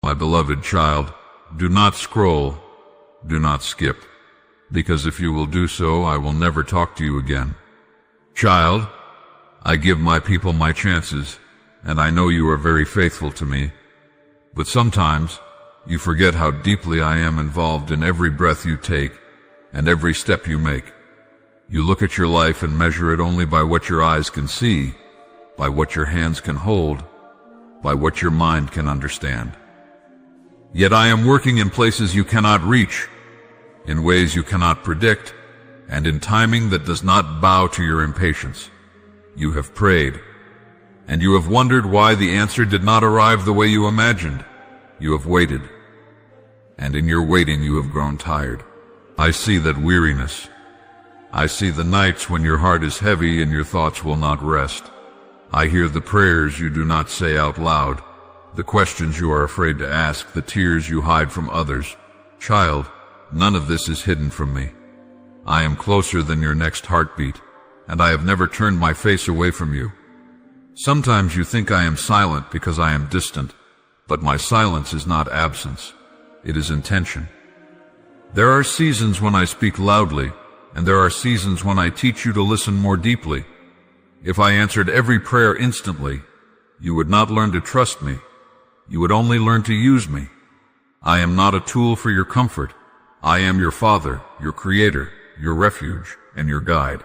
My beloved child, do not scroll, do not skip, because if you will do so, I will never talk to you again. Child, I give my people my chances, and I know you are very faithful to me. But sometimes you forget how deeply I am involved in every breath you take and every step you make. You look at your life and measure it only by what your eyes can see, by what your hands can hold, by what your mind can understand. Yet I am working in places you cannot reach, in ways you cannot predict, and in timing that does not bow to your impatience. You have prayed, and you have wondered why the answer did not arrive the way you imagined. You have waited, and in your waiting you have grown tired. I see that weariness. I see the nights when your heart is heavy and your thoughts will not rest. I hear the prayers you do not say out loud, the questions you are afraid to ask, the tears you hide from others. Child, none of this is hidden from me. I am closer than your next heartbeat, and I have never turned my face away from you. Sometimes you think I am silent because I am distant, but my silence is not absence. It is intention. There are seasons when I speak loudly, and there are seasons when I teach you to listen more deeply. If I answered every prayer instantly, you would not learn to trust me. You would only learn to use me. I am not a tool for your comfort. I am your Father, your Creator, your refuge, and your guide.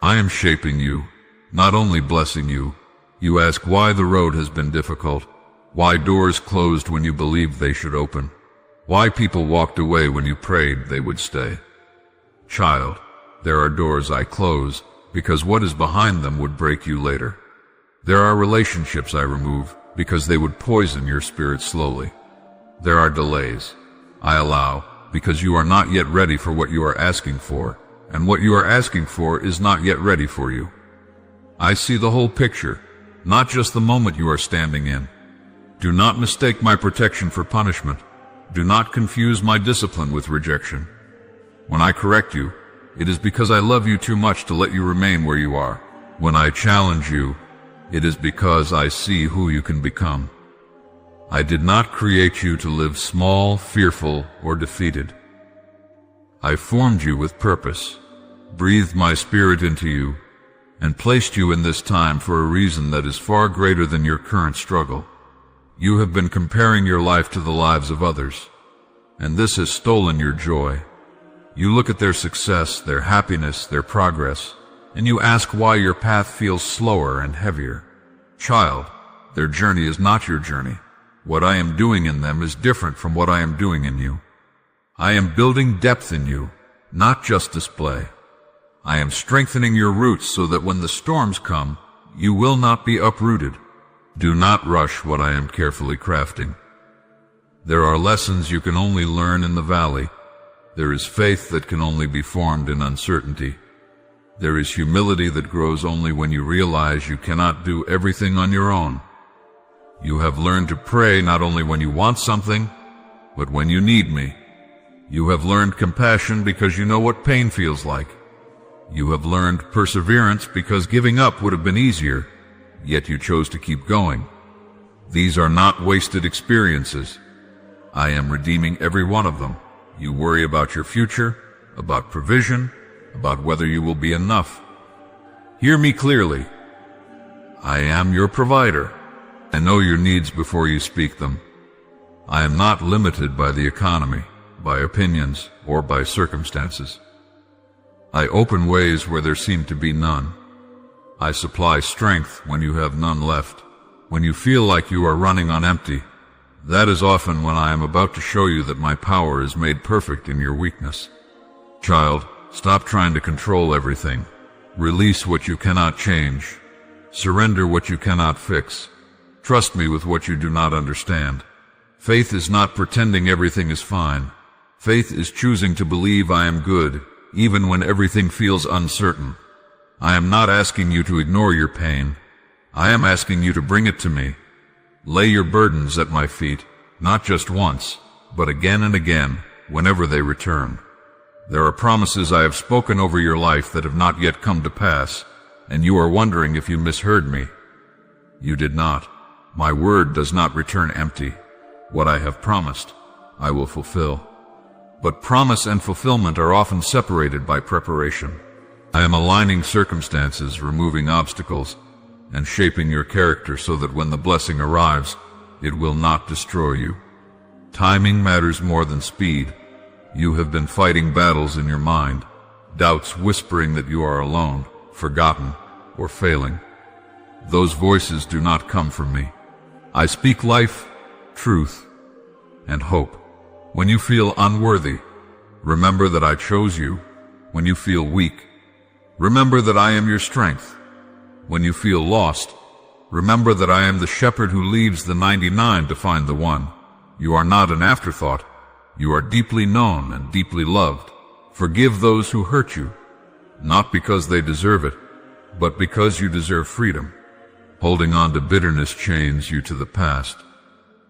I am shaping you, not only blessing you. You ask why the road has been difficult, why doors closed when you believed they should open, why people walked away when you prayed they would stay. Child, there are doors I close, because what is behind them would break you later. There are relationships I remove, because they would poison your spirit slowly. There are delays I allow, because you are not yet ready for what you are asking for, and what you are asking for is not yet ready for you. I see the whole picture, not just the moment you are standing in. Do not mistake my protection for punishment. Do not confuse my discipline with rejection. When I correct you, it is because I love you too much to let you remain where you are. When I challenge you, it is because I see who you can become. I did not create you to live small, fearful, or defeated. I formed you with purpose, breathed my spirit into you, and placed you in this time for a reason that is far greater than your current struggle. You have been comparing your life to the lives of others, and this has stolen your joy. You look at their success, their happiness, their progress, and you ask why your path feels slower and heavier. Child, their journey is not your journey. What I am doing in them is different from what I am doing in you. I am building depth in you, not just display. I am strengthening your roots so that when the storms come, you will not be uprooted. Do not rush what I am carefully crafting. There are lessons you can only learn in the valley. There is faith that can only be formed in uncertainty. There is humility that grows only when you realize you cannot do everything on your own. You have learned to pray not only when you want something, but when you need me. You have learned compassion because you know what pain feels like. You have learned perseverance because giving up would have been easier, yet you chose to keep going. These are not wasted experiences. I am redeeming every one of them. You worry about your future, about provision, about whether you will be enough. Hear me clearly. I am your provider. I know your needs before you speak them. I am not limited by the economy, by opinions, or by circumstances. I open ways where there seem to be none. I supply strength when you have none left. When you feel like you are running on empty, that is often when I am about to show you that my power is made perfect in your weakness. Child, stop trying to control everything. Release what you cannot change. Surrender what you cannot fix. Trust me with what you do not understand. Faith is not pretending everything is fine. Faith is choosing to believe I am good, even when everything feels uncertain. I am not asking you to ignore your pain. I am asking you to bring it to me. Lay your burdens at my feet, not just once, but again and again, whenever they return. There are promises I have spoken over your life that have not yet come to pass, and you are wondering if you misheard me. You did not. My word does not return empty. What I have promised, I will fulfill. But promise and fulfillment are often separated by preparation. I am aligning circumstances, removing obstacles, and shaping your character so that when the blessing arrives, it will not destroy you. Timing matters more than speed. You have been fighting battles in your mind, doubts whispering that you are alone, forgotten, or failing. Those voices do not come from me. I speak life, truth, and hope. When you feel unworthy, remember that I chose you. When you feel weak, remember that I am your strength. When you feel lost, remember that I am the shepherd who leaves the 99 to find the one. You are not an afterthought. You are deeply known and deeply loved. Forgive those who hurt you, not because they deserve it, but because you deserve freedom. Holding on to bitterness chains you to the past.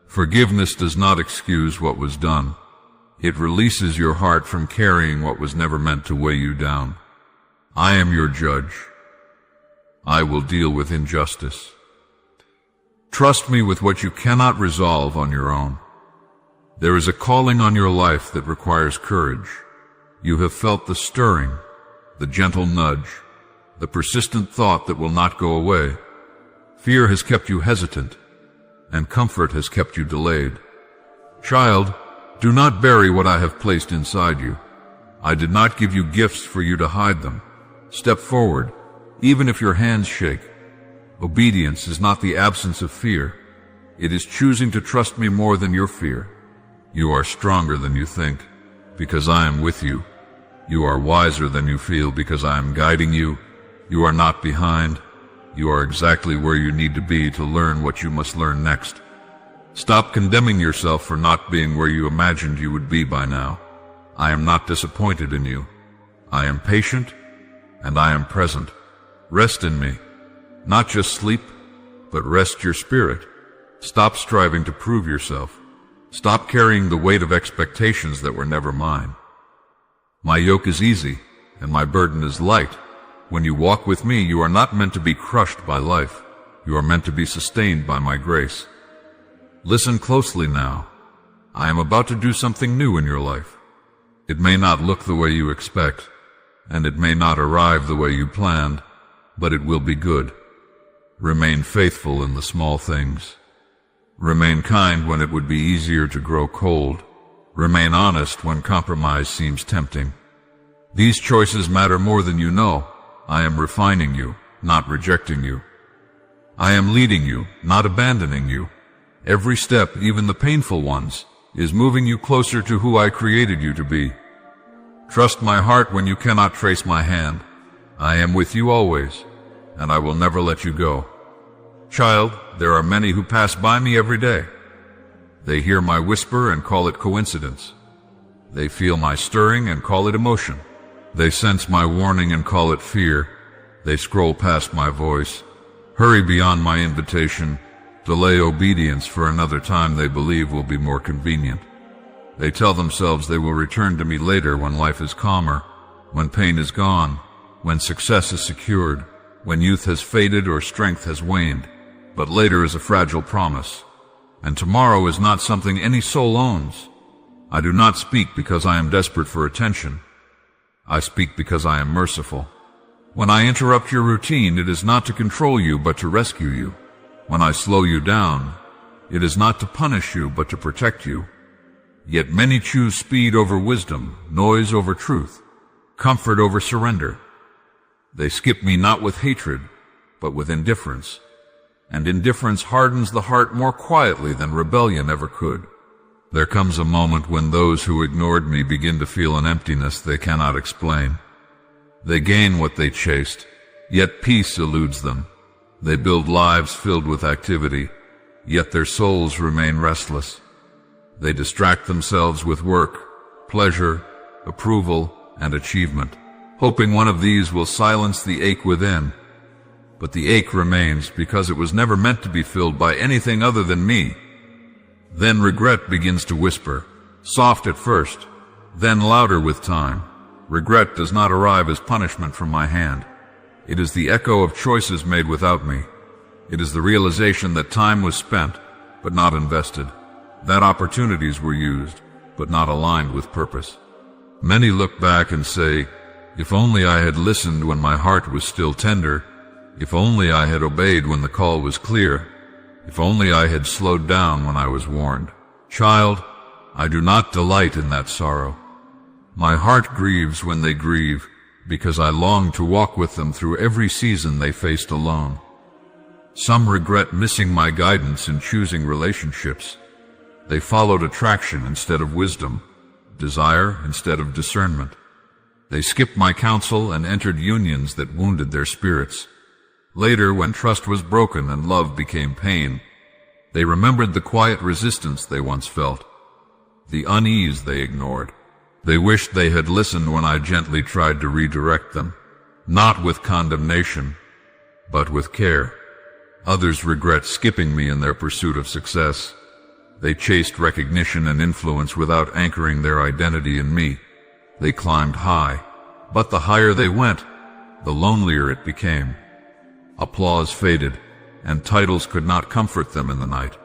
Forgiveness does not excuse what was done. It releases your heart from carrying what was never meant to weigh you down. I am your judge. I will deal with injustice. Trust me with what you cannot resolve on your own. There is a calling on your life that requires courage. You have felt the stirring, the gentle nudge, the persistent thought that will not go away. Fear has kept you hesitant, and comfort has kept you delayed. Child, do not bury what I have placed inside you. I did not give you gifts for you to hide them. Step forward, even if your hands shake. Obedience is not the absence of fear. It is choosing to trust me more than your fear. You are stronger than you think, because I am with you. You are wiser than you feel, because I am guiding you. You are not behind. You are exactly where you need to be to learn what you must learn next. Stop condemning yourself for not being where you imagined you would be by now. I am not disappointed in you. I am patient, and I am present. Rest in me. Not just sleep, but rest your spirit. Stop striving to prove yourself. Stop carrying the weight of expectations that were never mine. My yoke is easy, and my burden is light. When you walk with me, you are not meant to be crushed by life. You are meant to be sustained by my grace. Listen closely now. I am about to do something new in your life. It may not look the way you expect, and it may not arrive the way you planned, but it will be good. Remain faithful in the small things. Remain kind when it would be easier to grow cold. Remain honest when compromise seems tempting. These choices matter more than you know. I am refining you, not rejecting you. I am leading you, not abandoning you. Every step, even the painful ones, is moving you closer to who I created you to be. Trust my heart when you cannot trace my hand. I am with you always, and I will never let you go. Child, there are many who pass by me every day. They hear my whisper and call it coincidence. They feel my stirring and call it emotion. They sense my warning and call it fear. They scroll past my voice, hurry beyond my invitation, delay obedience for another time they believe will be more convenient. They tell themselves they will return to me later when life is calmer, when pain is gone, when success is secured, when youth has faded or strength has waned. But later is a fragile promise, and tomorrow is not something any soul owns. I do not speak because I am desperate for attention. I speak because I am merciful. When I interrupt your routine, it is not to control you, but to rescue you. When I slow you down, it is not to punish you, but to protect you. Yet many choose speed over wisdom, noise over truth, comfort over surrender. They skip me not with hatred, but with indifference. And indifference hardens the heart more quietly than rebellion ever could. There comes a moment when those who ignored me begin to feel an emptiness they cannot explain. They gain what they chased, yet peace eludes them. They build lives filled with activity, yet their souls remain restless. They distract themselves with work, pleasure, approval, and achievement, hoping one of these will silence the ache within. But the ache remains because it was never meant to be filled by anything other than me. Then regret begins to whisper, soft at first, then louder with time. Regret does not arrive as punishment from my hand. It is the echo of choices made without me. It is the realization that time was spent, but not invested. that opportunities were used, but not aligned with purpose. Many look back and say, if only I had listened when my heart was still tender, if only I had obeyed when the call was clear, if only I had slowed down when I was warned. Child, I do not delight in that sorrow. My heart grieves when they grieve, because I long to walk with them through every season they faced alone. Some regret missing my guidance in choosing relationships. They followed attraction instead of wisdom, desire instead of discernment. They skipped my counsel and entered unions that wounded their spirits. Later, when trust was broken and love became pain, they remembered the quiet resistance they once felt, the unease they ignored. They wished they had listened when I gently tried to redirect them, not with condemnation, but with care. Others regret skipping me in their pursuit of success. They chased recognition and influence without anchoring their identity in me. They climbed high, but the higher they went, the lonelier it became. Applause faded, and titles could not comfort them in the night.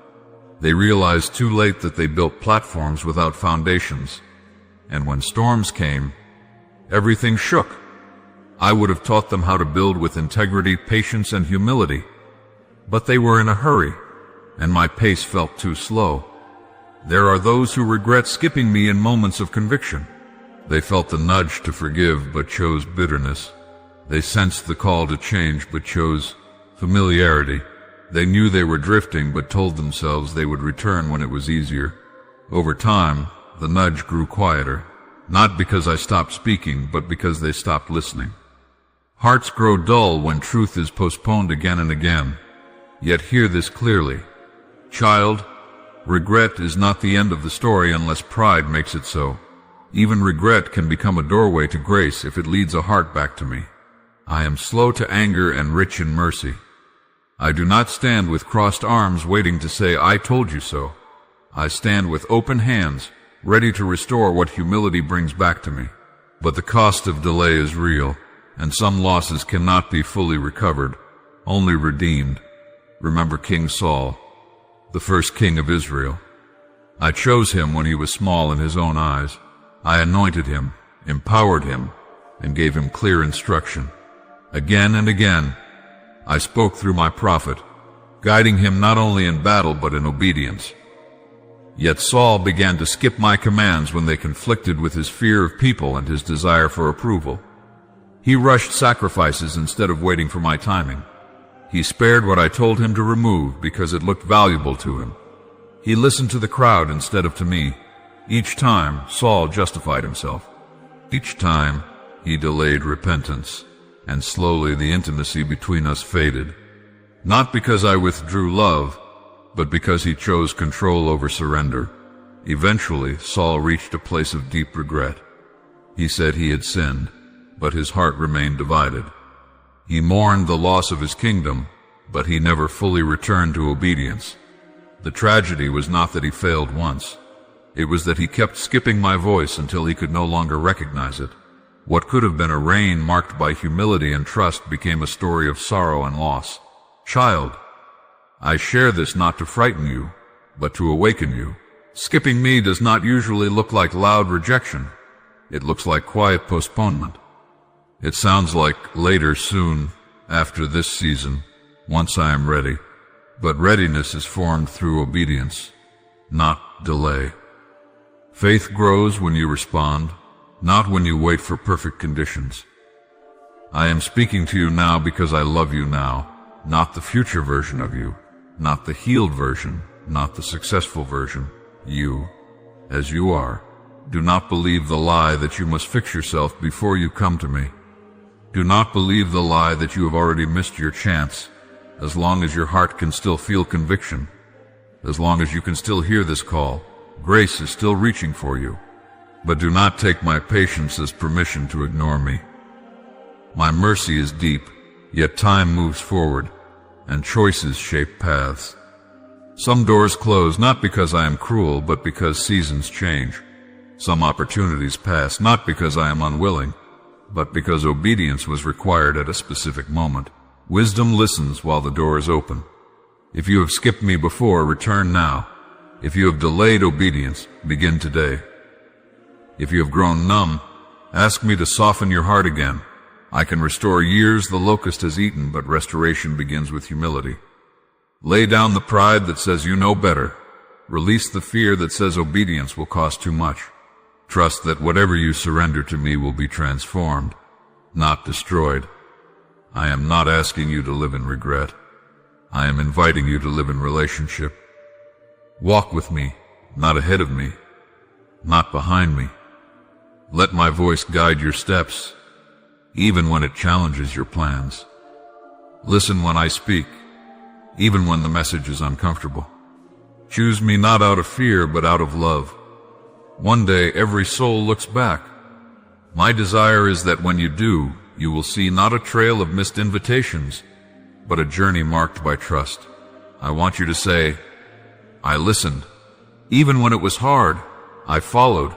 They realized too late that they built platforms without foundations, and when storms came, everything shook. I would have taught them how to build with integrity, patience, and humility, but they were in a hurry, and my pace felt too slow. There are those who regret skipping me in moments of conviction. They felt the nudge to forgive, but chose bitterness. They sensed the call to change, but chose familiarity. They knew they were drifting, but told themselves they would return when it was easier. Over time, the nudge grew quieter, not because I stopped speaking, but because they stopped listening. Hearts grow dull when truth is postponed again and again. Yet hear this clearly. Child, regret is not the end of the story unless pride makes it so. Even regret can become a doorway to grace if it leads a heart back to me. I am slow to anger and rich in mercy. I do not stand with crossed arms waiting to say, I told you so. I stand with open hands, ready to restore what humility brings back to me. But the cost of delay is real, and some losses cannot be fully recovered, only redeemed. Remember King Saul, the first king of Israel. I chose him when he was small in his own eyes. I anointed him, empowered him, and gave him clear instruction. Again and again, I spoke through my prophet, guiding him not only in battle but in obedience. Yet Saul began to skip my commands when they conflicted with his fear of people and his desire for approval. He rushed sacrifices instead of waiting for my timing. He spared what I told him to remove because it looked valuable to him. He listened to the crowd instead of to me. Each time, Saul justified himself. Each time, he delayed repentance, and slowly the intimacy between us faded. Not because I withdrew love, but because he chose control over surrender. Eventually, Saul reached a place of deep regret. He said he had sinned, but his heart remained divided. He mourned the loss of his kingdom, but he never fully returned to obedience. The tragedy was not that he failed once. It was that he kept skipping my voice until he could no longer recognize it. What could have been a reign marked by humility and trust became a story of sorrow and loss. Child, I share this not to frighten you, but to awaken you. Skipping me does not usually look like loud rejection. It looks like quiet postponement. It sounds like later, soon, after this season, once I am ready. But readiness is formed through obedience, not delay. Faith grows when you respond, not when you wait for perfect conditions. I am speaking to you now because I love you now, not the future version of you, not the healed version, not the successful version. You, as you are. Do not believe the lie that you must fix yourself before you come to me. Do not believe the lie that you have already missed your chance. As long as your heart can still feel conviction, as long as you can still hear this call, grace is still reaching for you. But do not take my patience as permission to ignore me. My mercy is deep, yet time moves forward, and choices shape paths. Some doors close not because I am cruel, but because seasons change. Some opportunities pass not because I am unwilling, but because obedience was required at a specific moment. Wisdom listens while the door is open. If you have skipped me before, return now. If you have delayed obedience, begin today. If you have grown numb, ask me to soften your heart again. I can restore years the locust has eaten, but restoration begins with humility. Lay down the pride that says you know better. Release the fear that says obedience will cost too much. Trust that whatever you surrender to me will be transformed, not destroyed. I am not asking you to live in regret. I am inviting you to live in relationship. Walk with me, not ahead of me, not behind me. Let my voice guide your steps, even when it challenges your plans. Listen when I speak, even when the message is uncomfortable. Choose me not out of fear, but out of love. One day every soul looks back. My desire is that when you do, you will see not a trail of missed invitations, but a journey marked by trust. I want you to say, I listened. Even when it was hard, I followed.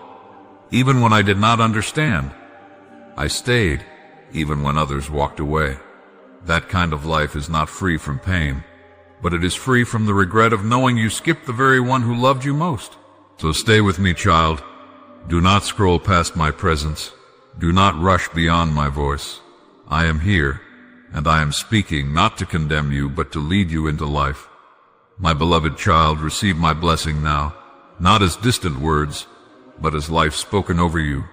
Even when I did not understand, I stayed, even when others walked away. That kind of life is not free from pain, but it is free from the regret of knowing you skipped the very one who loved you most. So stay with me, child. Do not scroll past my presence. Do not rush beyond my voice. I am here, and I am speaking not to condemn you, but to lead you into life. My beloved child, receive my blessing now, not as distant words, but as life spoken over you.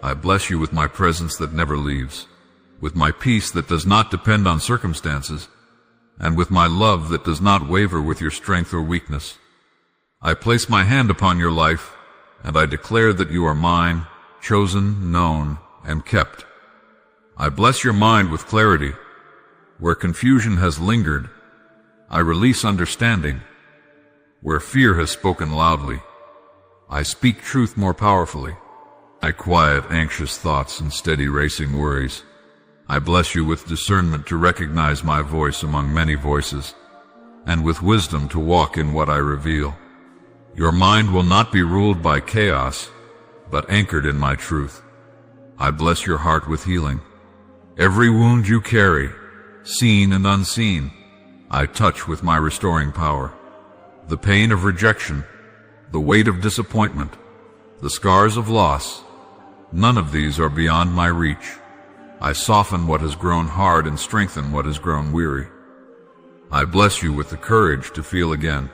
I bless you with my presence that never leaves, with my peace that does not depend on circumstances, and with my love that does not waver with your strength or weakness. I place my hand upon your life, and I declare that you are mine, chosen, known, and kept. I bless your mind with clarity. Where confusion has lingered, I release understanding. Where fear has spoken loudly, I speak truth more powerfully. I quiet anxious thoughts and steady racing worries. I bless you with discernment to recognize my voice among many voices, and with wisdom to walk in what I reveal. Your mind will not be ruled by chaos, but anchored in my truth. I bless your heart with healing. Every wound you carry, seen and unseen, I touch with my restoring power. The pain of rejection, the weight of disappointment, the scars of loss, none of these are beyond my reach. I soften what has grown hard and strengthen what has grown weary. I bless you with the courage to feel again,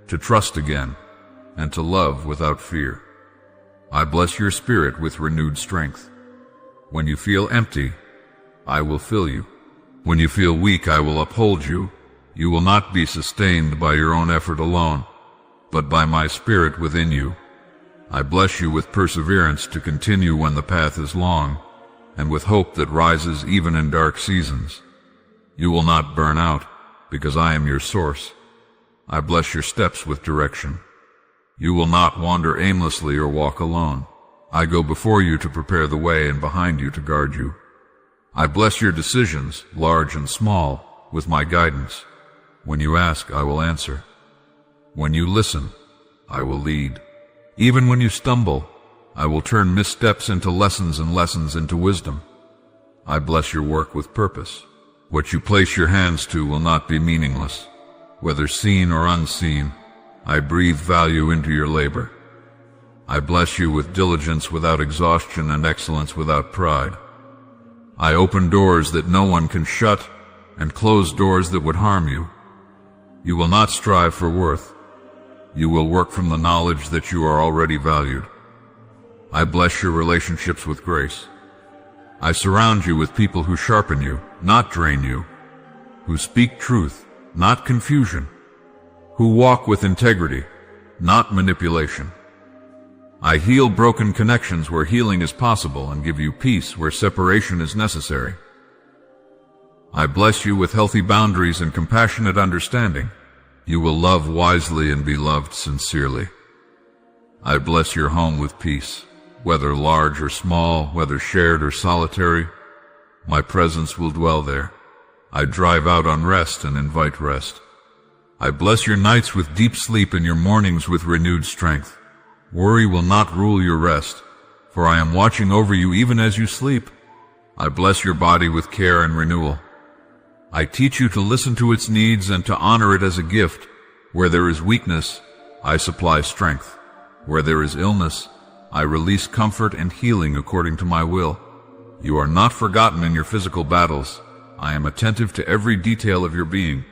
to trust again, and to love without fear. I bless your spirit with renewed strength. When you feel empty, I will fill you. When you feel weak, I will uphold you. You will not be sustained by your own effort alone, but by my spirit within you. I bless you with perseverance to continue when the path is long, and with hope that rises even in dark seasons. You will not burn out, because I am your source. I bless your steps with direction. You will not wander aimlessly or walk alone. I go before you to prepare the way and behind you to guard you. I bless your decisions, large and small, with my guidance. When you ask, I will answer. When you listen, I will lead. Even when you stumble, I will turn missteps into lessons and lessons into wisdom. I bless your work with purpose. What you place your hands to will not be meaningless. Whether seen or unseen, I breathe value into your labor. I bless you with diligence without exhaustion and excellence without pride. I open doors that no one can shut and close doors that would harm you. You will not strive for worth. You will work from the knowledge that you are already valued. I bless your relationships with grace. I surround you with people who sharpen you, not drain you, who speak truth, not confusion, who walk with integrity, not manipulation. I heal broken connections where healing is possible and give you peace where separation is necessary. I bless you with healthy boundaries and compassionate understanding. You will love wisely and be loved sincerely. I bless your home with peace, whether large or small, whether shared or solitary. My presence will dwell there. I drive out unrest and invite rest. I bless your nights with deep sleep and your mornings with renewed strength. Worry will not rule your rest, for I am watching over you even as you sleep. I bless your body with care and renewal. I teach you to listen to its needs and to honor it as a gift. Where there is weakness, I supply strength. Where there is illness, I release comfort and healing according to my will. You are not forgotten in your physical battles. I am attentive to every detail of your being.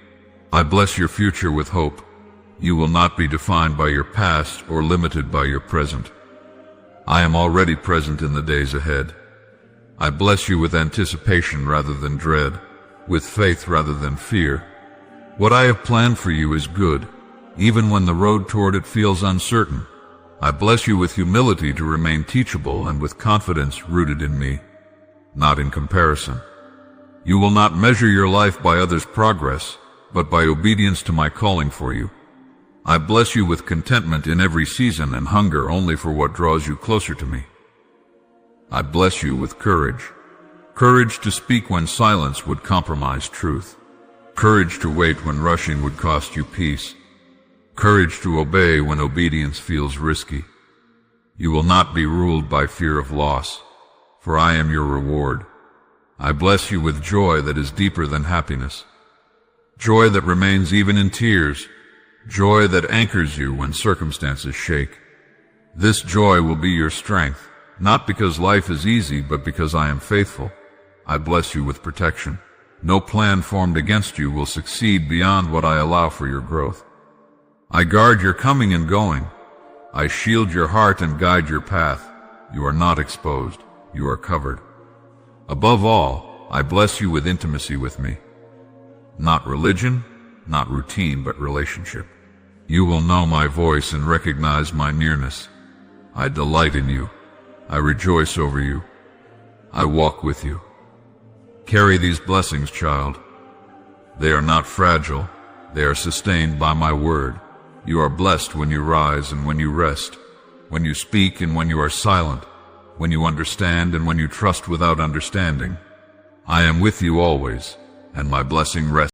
I bless your future with hope. You will not be defined by your past or limited by your present. I am already present in the days ahead. I bless you with anticipation rather than dread, with faith rather than fear. What I have planned for you is good, even when the road toward it feels uncertain. I bless you with humility to remain teachable and with confidence rooted in me, not in comparison. You will not measure your life by others' progress, but by obedience to my calling for you. I bless you with contentment in every season and hunger only for what draws you closer to me. I bless you with courage. Courage to speak when silence would compromise truth. Courage to wait when rushing would cost you peace. Courage to obey when obedience feels risky. You will not be ruled by fear of loss, for I am your reward. I bless you with joy that is deeper than happiness. Joy that remains even in tears. Joy that anchors you when circumstances shake. This joy will be your strength, not because life is easy, but because I am faithful. I bless you with protection. No plan formed against you will succeed beyond what I allow for your growth. I guard your coming and going. I shield your heart and guide your path. You are not exposed. You are covered. Above all, I bless you with intimacy with me. Not religion, not routine, but relationship. You will know my voice and recognize my nearness. I delight in you. I rejoice over you. I walk with you. Carry these blessings, child. They are not fragile. They are sustained by my word. You are blessed when you rise and when you rest, when you speak and when you are silent, when you understand and when you trust without understanding. I am with you always, and my blessing rests